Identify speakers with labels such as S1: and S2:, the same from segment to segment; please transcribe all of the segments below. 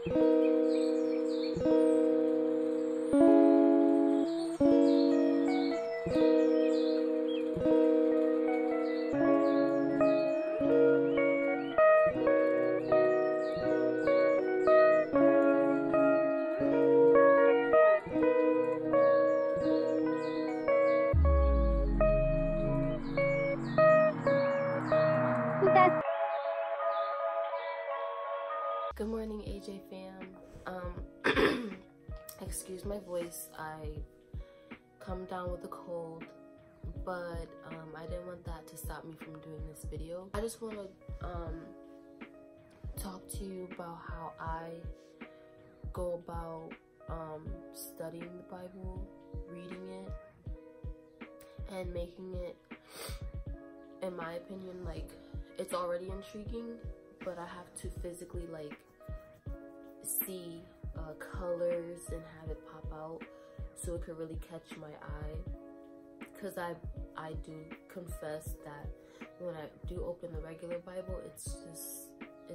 S1: Good morning, AJ fam. Excuse my voice. I come down with a cold, but I didn't want that to stop me from doing this video. I just want to talk to you about how I go about studying the Bible, reading it, and making it, in my opinion, like, it's already intriguing, but I have to physically like see colors and have it pop out so it could really catch my eye, because I do confess that when I do open the regular Bible, it's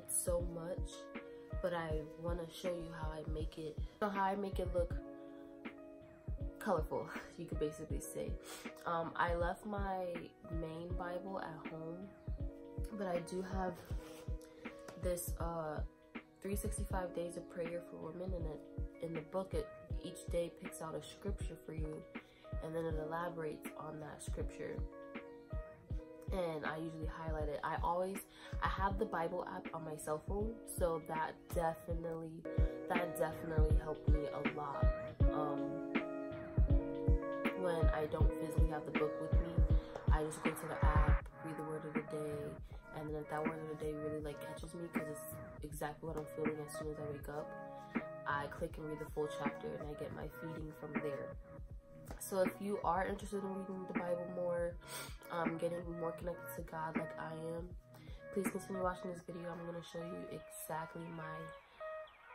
S1: so much, but I want to show you how I make it look colorful, you could basically say. I left my main Bible at home, but I do have this 365 days of prayer for women, and in the book each day picks out a scripture for you, and then it elaborates on that scripture, and I usually highlight it. I have the Bible app on my cell phone, so that definitely helped me a lot. When I don't physically have the book with me, I just go to the app, read the word of the day, and then if that word of the day really like catches me, because it's exactly what I'm feeling as soon as I wake up, I click and read the full chapter, and I get my feeding from there. So if you are interested in reading the Bible more, getting more connected to God like I am, please continue watching this video. I'm going to show you exactly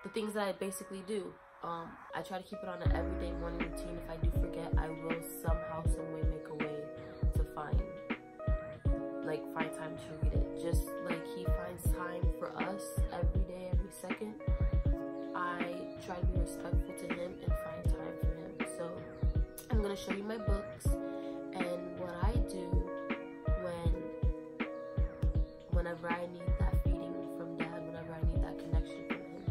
S1: the things that I basically do. I try to keep it on an everyday morning routine. If I do forget, I will somehow, some way make a way to find time to read it. Just like he finds time for us every day, every second, I try to be respectful to him and find time for him. So I'm going to show you my books and what I do whenever I need that feeding from Dad, whenever I need that connection from him.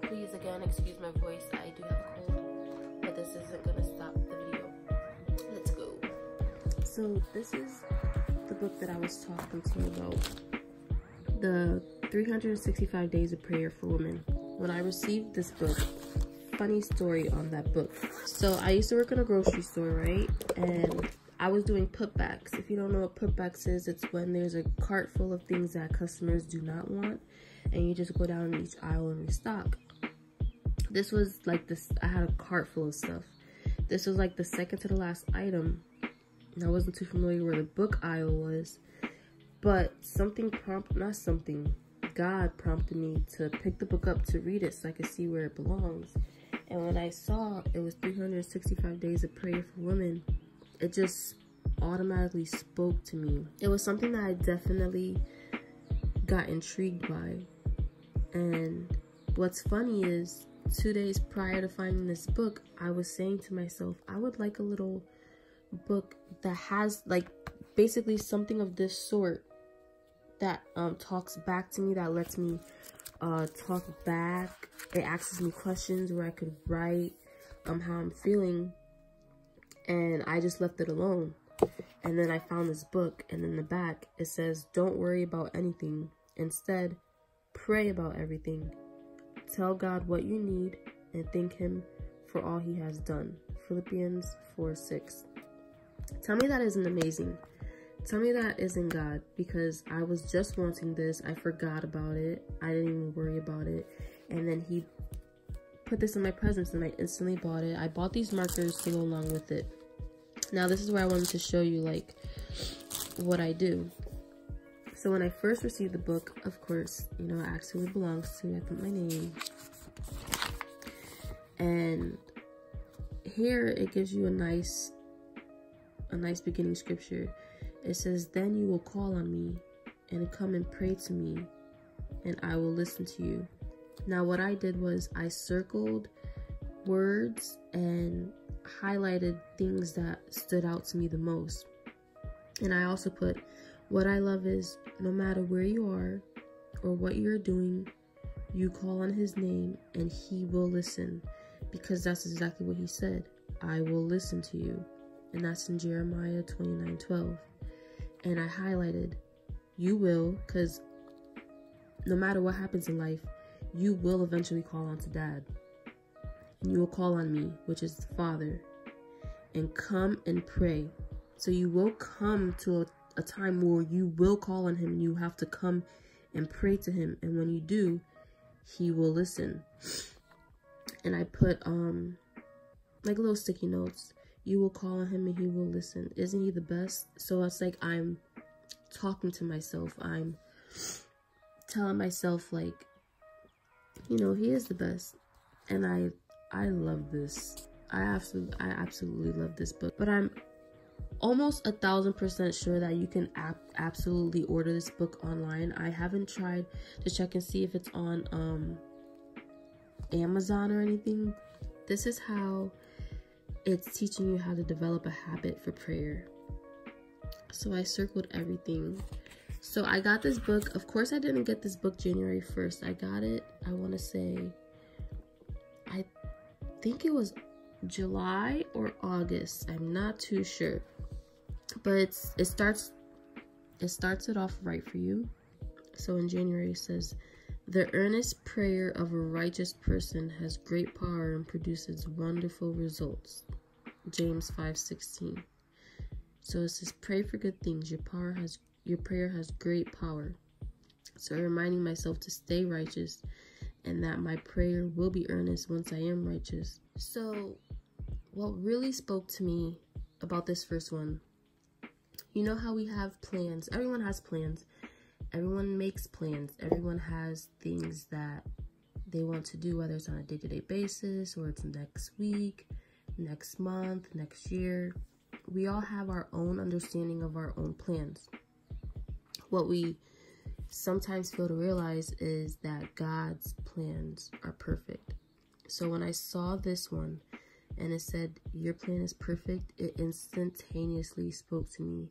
S1: Please, again, excuse my voice. I do have a cold, but this isn't going to stop the video. Let's go. So this is the book that I was talking to you about, the 365 Days of Prayer for Women. When I received this book, funny story on that book. So I used to work in a grocery store, right? And I was doing putbacks. If you don't know what putbacks is, it's when there's a cart full of things that customers do not want, and you just go down each aisle and restock. This was like this, I had a cart full of stuff. This was like the second to the last item. I wasn't too familiar where the book aisle was, but God prompted me to pick the book up to read it so I could see where it belongs. And when I saw it was 365 Days of Prayer for Women, it just automatically spoke to me. It was something that I definitely got intrigued by. And what's funny is, 2 days prior to finding this book, I was saying to myself, I would like a little book that has like basically something of this sort that talks back to me, that lets me talk back. It asks me questions where I could write how I'm feeling, and I just left it alone. And then I found this book, and in the back it says, don't worry about anything, instead pray about everything, tell God what you need and thank him for all he has done. Philippians 4:6. Tell me that isn't amazing. Tell me that isn't God, because I was just wanting this. I forgot about it. I didn't even worry about it. And then he put this in my presence and I instantly bought it. I bought these markers to go along with it. Now this is where I wanted to show you like what I do. So when I first received the book, of course, you know, I asked who it belongs to. I put my name. And here it gives you a nice beginning scripture. It says, then you will call on me and come and pray to me, and I will listen to you. Now what I did was I circled words and highlighted things that stood out to me the most. And I also put, what I love is no matter where you are or what you're doing, you call on his name and he will listen, because that's exactly what he said. I will listen to you. And that's in Jeremiah 29:12. And I highlighted, you will, because no matter what happens in life, you will eventually call on to dad. And you will call on me, which is the Father, and come and pray. So you will come to a time where you will call on him and you have to come and pray to him. And when you do, he will listen. And I put like little sticky notes. You will call on him and he will listen. Isn't he the best? So it's like I'm talking to myself. I'm telling myself, like, you know, he is the best. And I love this. I absolutely love this book. But I'm almost 1,000% sure that you can absolutely order this book online. I haven't tried to check and see if it's on Amazon or anything. This is how it's teaching you how to develop a habit for prayer. So I circled everything. So I got this book. Of course, I didn't get this book January 1st. I got it, I want to say, I think it was July or August. I'm not too sure. But it starts it off right for you. So in January it says, the earnest prayer of a righteous person has great power and produces wonderful results. James 5:16. So it says, pray for good things. Your prayer has great power. So reminding myself to stay righteous and that my prayer will be earnest once I am righteous. So what really spoke to me about this first one, you know how we have plans. Everyone has plans. Everyone makes plans. Everyone has things that they want to do, whether it's on a day-to-day basis or it's next week, next month, next year. We all have our own understanding of our own plans. What we sometimes fail to realize is that God's plans are perfect. So when I saw this one and it said, your plan is perfect, it instantaneously spoke to me.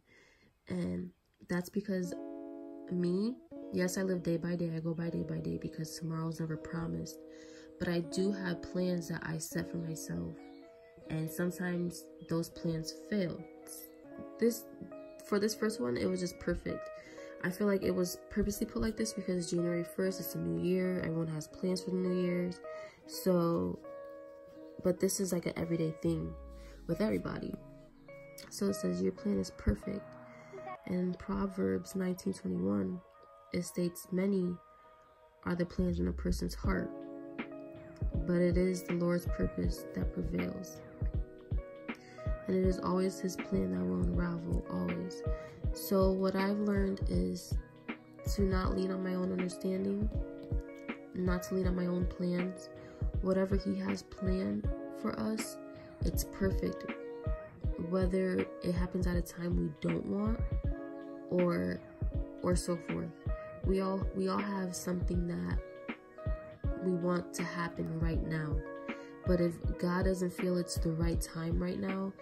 S1: And that's because me, yes, I live day by day. I go by day because tomorrow's never promised. But I do have plans that I set for myself. And sometimes those plans fail. For this first one, it was just perfect. I feel like it was purposely put like this because it's January 1st, it's a new year, everyone has plans for the New Year's. So, but this is like an everyday thing with everybody. So it says, your plan is perfect. And in Proverbs 19:21, it states, many are the plans in a person's heart, but it is the Lord's purpose that prevails. And it is always his plan that will unravel, always. So what I've learned is to not lean on my own understanding, not to lean on my own plans. Whatever he has planned for us, it's perfect. Whether it happens at a time we don't want or so forth. We all have something that we want to happen right now. But if God doesn't feel it's the right time right now,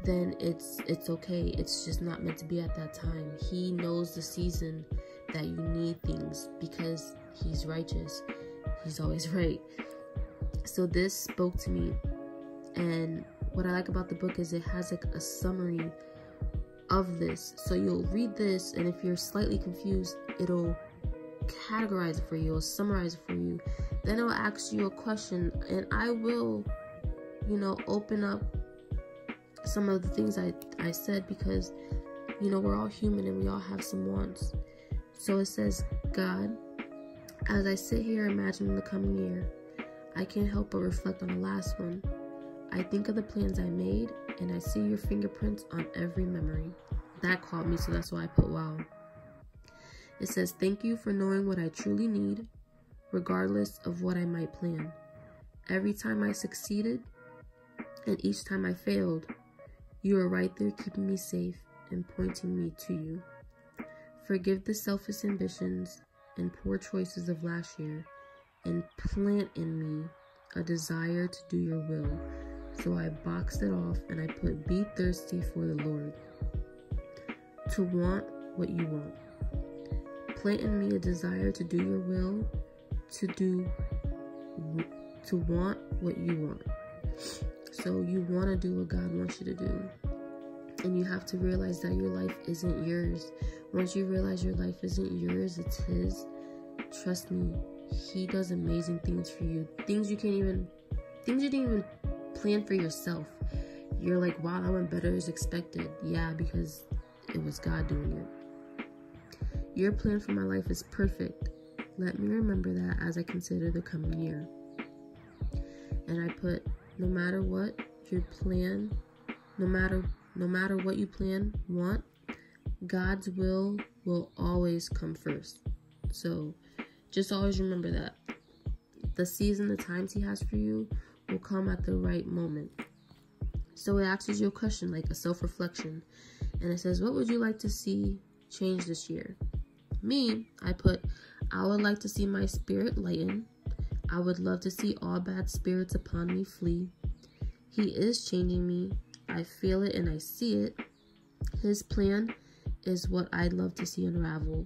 S1: then it's okay. It's just not meant to be at that time. He knows the season that you need things because he's righteous. He's always right. So this spoke to me. And what I like about the book is it has like a summary of this. So you'll read this, and if you're slightly confused, it'll categorize it for you, it'll summarize it for you. Then it'll ask you a question, and I will, open up some of the things I said because, we're all human and we all have some wants. So it says, God, as I sit here imagining the coming year, I can't help but reflect on the last one. I think of the plans I made, and I see your fingerprints on every memory. That caught me, so that's why I put wow. It says, thank you for knowing what I truly need, regardless of what I might plan. Every time I succeeded, and each time I failed, you are right there keeping me safe and pointing me to you. Forgive the selfish ambitions and poor choices of last year, and plant in me a desire to do your will. So I boxed it off and I put, be thirsty for the Lord. To want what you want. Plant in me a desire to do your will, to want what you want. So you want to do what God wants you to do. And you have to realize that your life isn't yours. Once you realize your life isn't yours, it's His. Trust me, He does amazing things for you. Things you didn't even plan for yourself. You're like, wow, I went better as expected. Yeah, because it was God doing it. Your plan for my life is perfect. Let me remember that as I consider the coming year. And I put, no matter what your plan, no matter what you want, God's will always come first. So just always remember that. The season, the times He has for you will come at the right moment. So it asks you a question, like a self-reflection. And it says, what would you like to see change this year? Me, I put, I would like to see my spirit lighten. I would love to see all bad spirits upon me flee. He is changing me. I feel it and I see it. His plan is what I'd love to see unravel.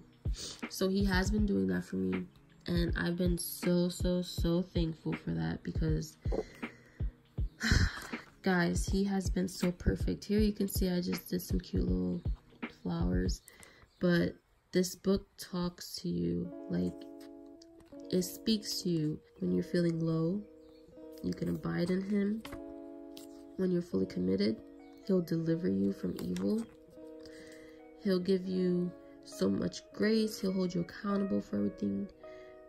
S1: So He has been doing that for me. And I've been so thankful for that, because guys, He has been so perfect. Here you can see I just did some cute little flowers. But this book talks to you, like, it speaks to you when you're feeling low. You can abide in Him. When you're fully committed, He'll deliver you from evil. He'll give you so much grace. He'll hold you accountable for everything.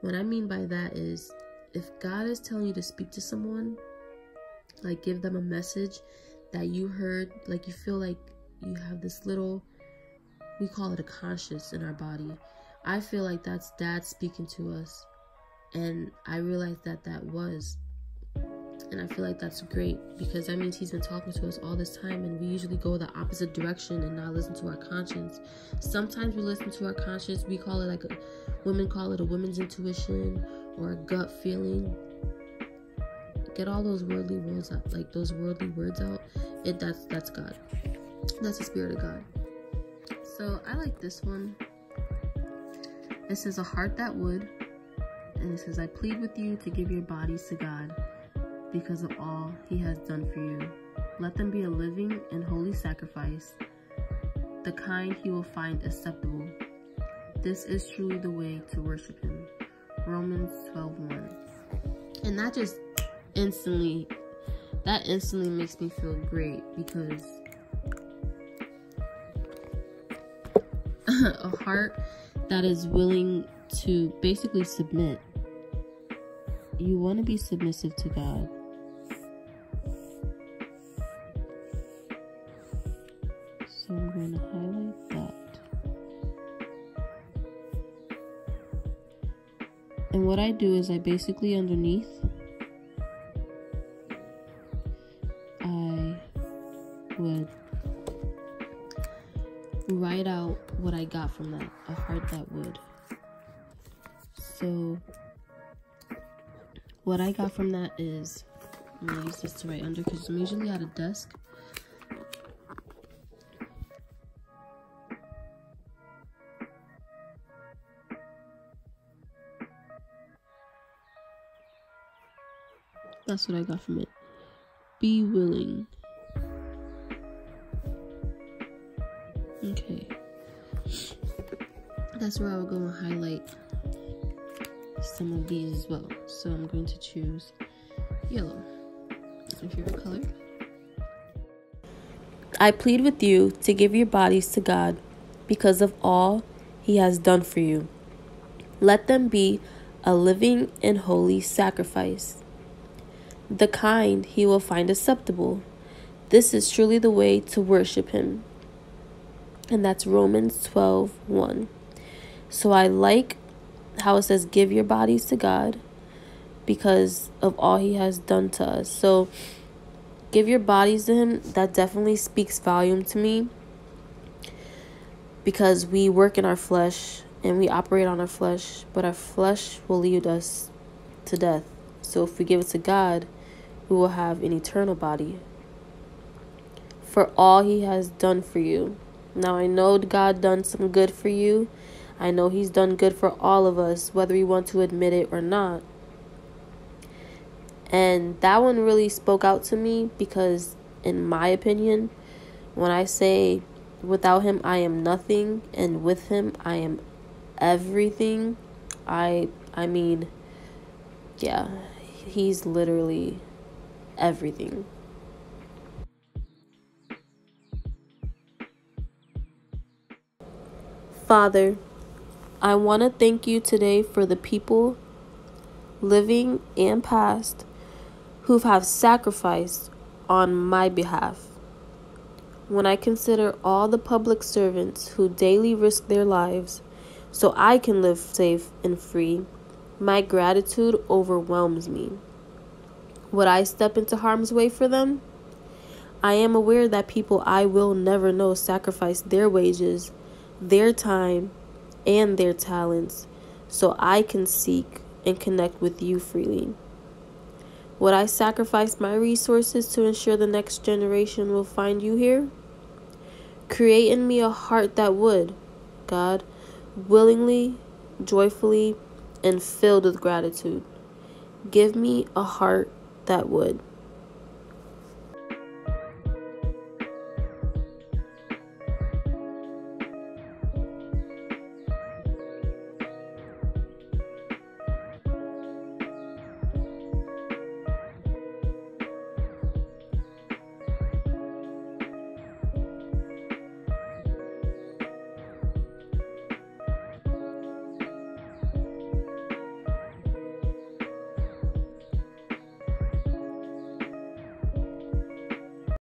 S1: What I mean by that is, if God is telling you to speak to someone, like give them a message that you heard, like you feel like you have this little, we call it a conscience in our body. I feel like that's Dad speaking to us. And I realized that was. And I feel like that's great, because that means He's been talking to us all this time, and we usually go the opposite direction and not listen to our conscience. Sometimes we listen to our conscience. We call it women call it a woman's intuition or a gut feeling. Get all those worldly words out, like those worldly words out. That's God. That's the Spirit of God. So I like this one. It says, a heart that would. And it says, I plead with you to give your bodies to God because of all He has done for you. Let them be a living and holy sacrifice, the kind He will find acceptable. This is truly the way to worship Him. Romans 12:1. And that instantly makes me feel great, because a heart that is willing to basically submit. You want to be submissive to God. So I'm going to highlight that. And what I do is I basically underneath, I would write out what I got from that, a heart that would. So what I got from that is, I'm going to use this to write under because I'm usually at a desk. That's what I got from it. Be willing. Okay. That's where I will go and highlight some of these as well. So I'm going to choose yellow. That's my favorite color. I plead with you to give your bodies to God because of all He has done for you. Let them be a living and holy sacrifice, the kind He will find acceptable. This is truly the way to worship Him. And that's Romans 12:1. So I like how it says give your bodies to God because of all He has done to us. So give your bodies to Him. That definitely speaks volume to me, because we work in our flesh and we operate on our flesh, but our flesh will lead us to death. So if we give it to God, we will have an eternal body. For all he has done for you. Now I know God done some good for you. I know he's done good for all of us, whether we want to admit it or not. And that one really spoke out to me because, in my opinion, when I say without him I am nothing and with him I am everything, I mean, yeah, he's literally everything. Father, I want to thank you today for the people, living and past, who have sacrificed on my behalf. When I consider all the public servants who daily risk their lives so I can live safe and free, my gratitude overwhelms me. Would I step into harm's way for them? I am aware that people I will never know sacrifice their wages, their time, and their talents so I can seek and connect with you freely. Would I sacrifice my resources to ensure the next generation will find you here? Create in me a heart that would, God, willingly, joyfully, and filled with gratitude. Give me a heart that would.